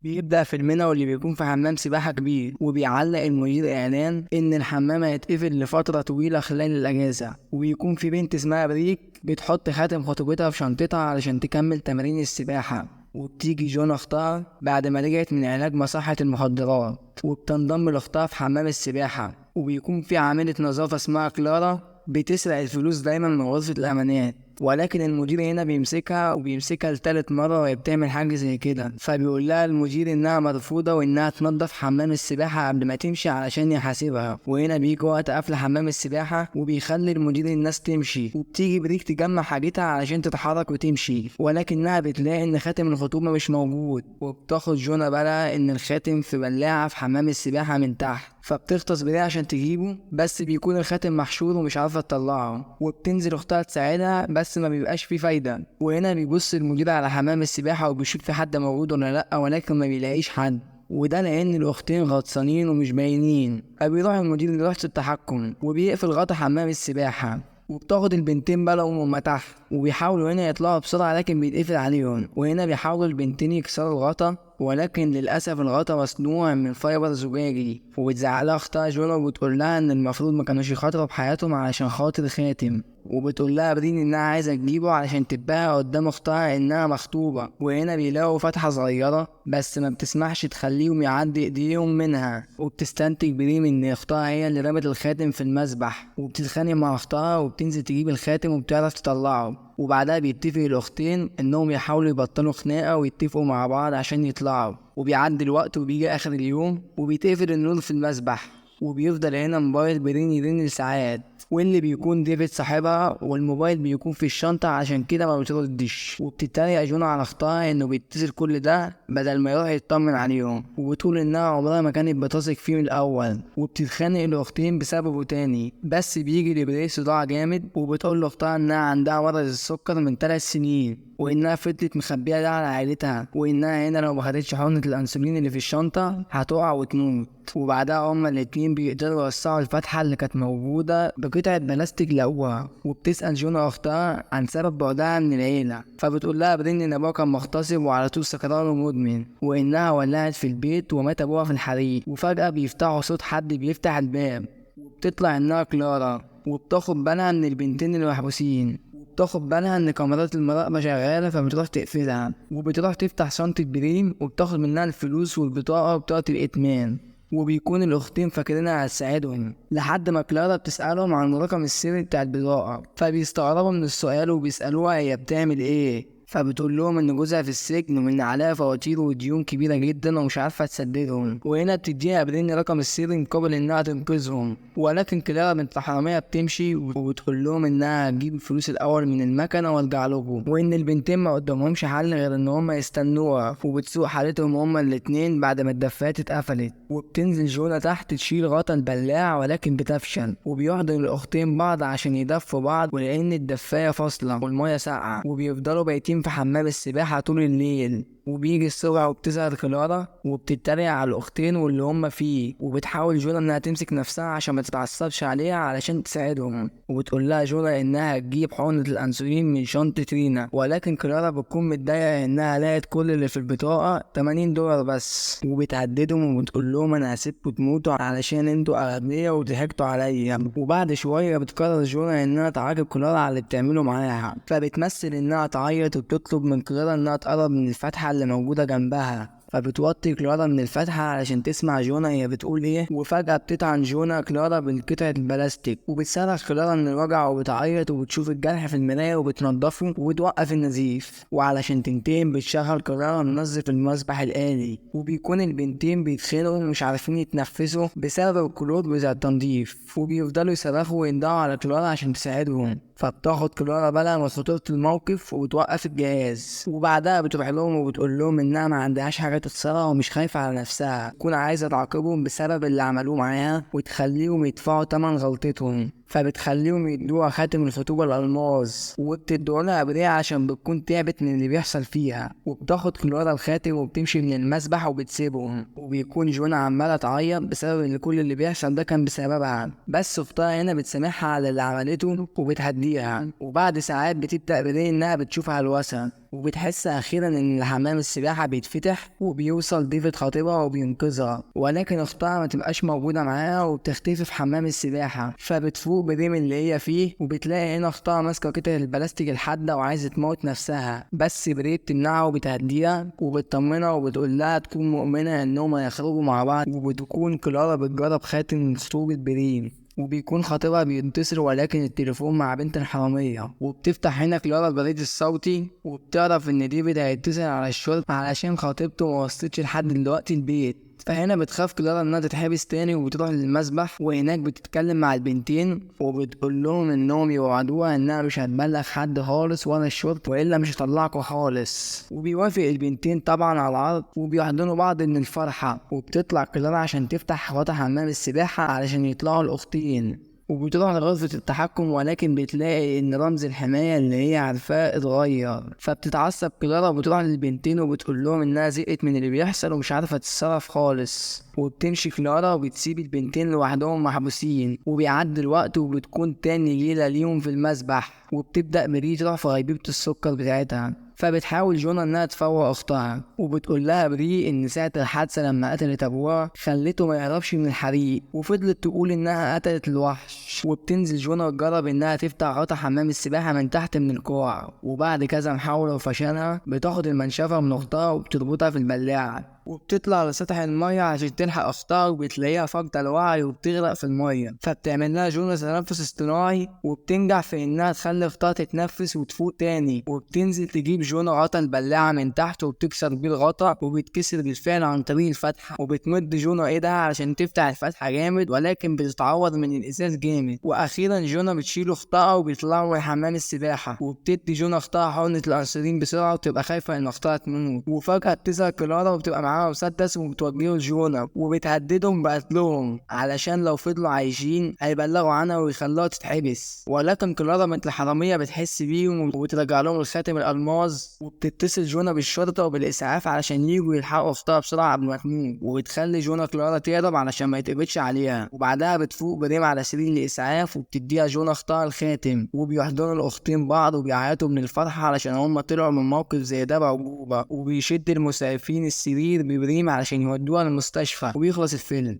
بيبدأ فيلمنا واللي بيكون في حمام سباحة كبير، وبيعلق المدير إعلان إن الحمام هيتقفل لفترة طويلة خلال الأجازة. وبيكون في بنت اسمها بريك بتحط خاتم خطوبتها في شنطتها علشان تكمل تمارين السباحة. وبتيجي جون أختها بعد ما رجعت من علاج مصحة المخدرات، وبتنضم لأختها في حمام السباحة. وبيكون في عاملة نظافة اسمها كلارا بتسرق الفلوس دايما من غرفة الأمانات، ولكن المدير هنا بيمسكها لتالت مرة وهي بتعمل حاجة زي كده. فبيقول لها المدير إنها مرفوضة وإنها تنظف حمام السباحة قبل ما تمشي علشان يحاسبها. وهنا بيجي وقت قفل حمام السباحة وبيخلي المدير الناس تمشي، وبتيجي بريك تجمع حاجتها علشان تتحرك وتمشي، ولكنها بتلاقي إن خاتم الخطوبة مش موجود. وبتاخد جونا بالها إن الخاتم في بلاعة في حمام السباحة من تحت، فبتغطس بيه عشان تجيبه، بس بيكون الخاتم محشور ومش عارفة تطلعه. وبتنزل اختها تساعدها بس ما بيبقاش فيه فايدة. وهنا بيبص المدير على حمام السباحة وبيشوف في حد موجود ولا لأ، ولكن ما بيلاقيش حد، وده لأن الأختين غطسانين ومش باينين. فبيروح المدير لوحة التحكم وبيقفل غطا حمام السباحة. وبتاخد البنتين بلقوا هما تحت، وبيحاولوا هنا يطلعوا بسرعة لكن بيتقفل عليهم. وهنا بيحاولوا البنتين يكسروا الغطا، ولكن للأسف الغطا مصنوع من فايبر زجاجي. وبتزعلها أختها جونا وبتقول لها إن المفروض ما كانوش يخاطروا بحياتهم علشان خاطر خاتم. وبتقول لها برين إنها عايزة تجيبه علشان تبقى قدام أختها إنها مخطوبة. وهنا بيلاقوا فتحة صغيرة بس ما بتسمحش تخليهم يعدي إيديهم منها. وبتستنتج بريم إن أختها هي اللي رمت الخاتم في المسبح، وبتتخانق مع أختها وبتنزل تجيب الخاتم وبتعرف تطلعه. وبعدها بيتفق الأختين إنهم يحاولوا يبطلوا خناقة ويتفقوا مع بعض عشان يطلعوا. وبيعدي الوقت وبيجي آخر اليوم وبيتقفل النور في المسبح، وبيفضل هنا موبايل برين يرن لساعات، واللي بيكون ديفيد صاحبها، والموبايل بيكون في الشنطة عشان كده ما بتردش. وبتتريق جونا على اختها انه بيتصل كل ده بدل ما يروح يطمن عليهم، وبتقول انها عمرها ما كانت بتثق فيه من الاول. وبتتخانق الاختين بسببه تاني، بس بيجي لبري صداع جامد، وبتقول لاختها انها عندها مرض السكر من 3 سنين، وانها فضلت مخبيه ده على عائلتها، وانها هنا لو ما خدتش حقنه الانسولين اللي في الشنطه هتقع وتموت. وبعدها هما الاتنين بيقدروا يوسعوا الفتحه اللي كانت موجوده بقطعه بلاستيك لقوها. وبتسال جونا اختها عن سبب بعدها من العيله، فبتقول لها برين ان ابوها كان مغتصب وعلى طول سكران ومدمن، وانها ولعت في البيت ومات ابوها في الحريق. وفجاه بيفتحوا صوت حد بيفتح الباب، وبتطلع انها كلارا، وبتاخد بالها من البنتين اللي محبوسين. بتاخد بالها ان كاميرات المراقبة شغالة، فبتروح تقفلها وبتروح تفتح شنطة بريم وبتاخد منها الفلوس والبطاقة وبطاقة الائتمان. وبيكون الأختين فاكرينها هتساعدهم، لحد ما كلارا بتسألهم عن الرقم السري بتاع البطاقة، فبيستغربوا من السؤال وبيسألوها هي بتعمل ايه. فبتقول لهم ان جوزها في السجن وان عليها فواتير وديون كبيره جدا ومش عارفه تسددهم. وهنا بتديها برين رقم السري مقابل انها تنقذهم، ولكن كلارا بنت الحراميه بتمشي وبتقول لهم انها هتجيب الفلوس الاول من المكنه وارجع لكم، وان البنتين ما قدامهمش حل غير ان هما يستنوها. وبتسوق حالتهم هما الاتنين بعد ما الدفات اتقفلت. وبتنزل جونا تحت تشيل غطا البلاع ولكن بتفشل، وبيحضن الاختين بعض عشان يدفوا بعض، ولان الدفايه فاصله والميه ساقعه، وبيفضلوا بايتين في حمام السباحة طول الليل. وبيجي الصبح وبتظهر كلارا وبتتريق على الأختين واللي هما فيه، وبتحاول جونا إنها تمسك نفسها عشان ما تتعصبش عليها علشان تساعدهم. وبتقول لها جونا إنها تجيب حقنة الأنسولين من شنطة رينا، ولكن كلارا بتكون متضايقة إنها لقت كل اللي في البطاقة $80 بس. وبتهددهم وبتقول لهم أنا هسيبكوا تموتوا علشان انتوا أغبياء وضحكتوا عليا. وبعد شوية بتقرر جونا إنها تعاقب كلارا على اللي بتعمله معاها، فبتمثل إنها تعيط وبتطلب من كلارا إنها تقرب من الفتحة اللي موجودة جنبها. فبتوطي كلارا من الفتحة علشان تسمع جونا هي بتقول ايه. وفجأة بتطعن جونا كلارا بالقطعة البلاستيك، وبتصرخ كلارا من الوجع وبتعيط، وبتشوف الجرح في المراية وبتنضفه وبتوقف النزيف. وعلشان تنتقم بتشغل كلارا منظف المسبح الآلي، وبيكون البنتين بيتخانقوا ومش عارفين يتنفسوا بسبب الكلور بتاع التنظيف، وبيفضلوا يصرخوا ويندعوا على كلارا عشان تساعدهم. فبتاخد كلارا بالها من خطورة الموقف وبتوقف الجهاز، وبعدها بتروح لهم وبتقول لهم انها ما عندهاش حاجة تخسرها ومش خايفة على نفسها، تكون عايزة تعاقبهم بسبب اللي عملوه معاها وتخليهم يدفعوا تمن غلطتهم. فبتخليهم يدوها خاتم الخطوبة الألماظ، وبتدولها بريء عشان بتكون تعبت من اللي بيحصل فيها، وبتاخد كلارا الخاتم وبتمشي من المسبح وبتسيبهم. وبيكون جونا عمالة تعيط بسبب ان كل اللي بيحصل ده كان بسببها، بس اختها هنا بتسامحها على اللي عملته وبتهديها. وبعد ساعات بتبدأ بريء انها بتشوف هلوسة، وبتحس اخيرا ان حمام السباحة بيتفتح وبيوصل ديفيد خطيبها وبينقذها، ولكن اختها ما تبقاش موجودة معاها وبتختفي في حمام السباحة. فبتفوق بريم اللي هي فيه، وبتلاقي هنا اختها ماسكة قطعة البلاستيك الحادة وعايزة تموت نفسها، بس بريم بتمنعها وبتهديها وبتطمنها وبتقول لها تكون مؤمنة انهم هيخرجوا مع بعض. وبتكون كلارا بتجرب خاتم خطوبة بريم، وبيكون خطيبها بينتصر ولكن التليفون مع بنت الحرامية. وبتفتح هنا كلارا البريد الصوتي وبتعرف ان ديفيد هيتصل على الشرطة علشان خطيبته موصلتش لحد دلوقتي البيت. فهنا بتخاف كلارا انها تتحبس تاني وبتروح للمسبح، وهناك بتتكلم مع البنتين وبتقول لهم انهم يوعدوها انها مش هتبلغ حد خالص ولا الشرطة والا مش هطلعكوا خالص. وبيوافق البنتين طبعا على العرض وبيحضنوا بعض من الفرحة. وبتطلع كلارا عشان تفتح غطا حمام السباحة علشان يطلعوا الاختين، وبتروح لغرفة التحكم ولكن بتلاقي ان رمز الحماية اللي هي عارفاه اتغير. فبتتعصب كلارا وبتروح للبنتين وبتقول لهم انها زهقت من اللي بيحصل ومش عارفة تتصرف خالص. وبتمشي كلارا وبتسيب البنتين لوحدهم محبوسين. وبيعدي الوقت وبتكون تاني ليلة ليهم في المسبح، وبتبدأ ميري تروح في غيبوبة السكر بتاعتها. فبتحاول جونا انها تفوق اختها وبتقول لها بري ان ساعة الحادثة لما قتلت ابوها خلته ما يهربش من الحريق، وفضلت تقول انها قتلت الوحش. وبتنزل جونا تجرب انها تفتح غطا حمام السباحة من تحت من الكوع، وبعد كذا محاولة وفشلها بتاخد المنشفة من اختها وبتربطها في البلاعة، وبتطلع على سطح المية عشان تلحق اختها وبتلاقيها فاقدة الوعي وبتغرق في المية. فبتعمل لها جونا تنفس اصطناعي وبتنجح في انها تخلي اختها تتنفس وتفوق تاني. وبتنزل تجيب جونا غطا البلاعة من تحت وبتكسر بيه الغطا، وبتكسر بالفعل عن طريق الفتحة. وبتمد جونا ايدها علشان تفتح الفتحة جامد ولكن بتتعور من الازاز جامد. واخيرا جونا بتشيل اختها وبيطلعوا من حمام السباحة، وبتدي جونا اختها حقنة الانسولين بسرعة وتبقى خايفة ان اختها تموت. وفجأة بتظهر كلارا وبتبقى معاها مسدس وبتوجهه لجونا وبتهددهم بقتلهم علشان لو فضلوا عايشين هيبلغوا عنها ويخلوها تتحبس. ولكن كلارا بنت الحرامية بتحس بيهم وبترجع لهم الخاتم الألماظ، وبتتصل جونا بالشرطة وبالإسعاف علشان يجوا يلحقوا أختها بسرعة قبل ما تموت. وبتخلي جونا كلارا تهرب علشان ما يتقبضش عليها. وبعدها بتفوق بريم على سرير الإسعاف وبتديها جونا أختها الخاتم، وبيحضنوا الأختين بعض وبيعيطوا من الفرحة علشان هما طلعوا من موقف زي ده بعجوبة. وبيشد المسعفين السرير بريم علشان يودوها المستشفى وبيخلص الفيلم.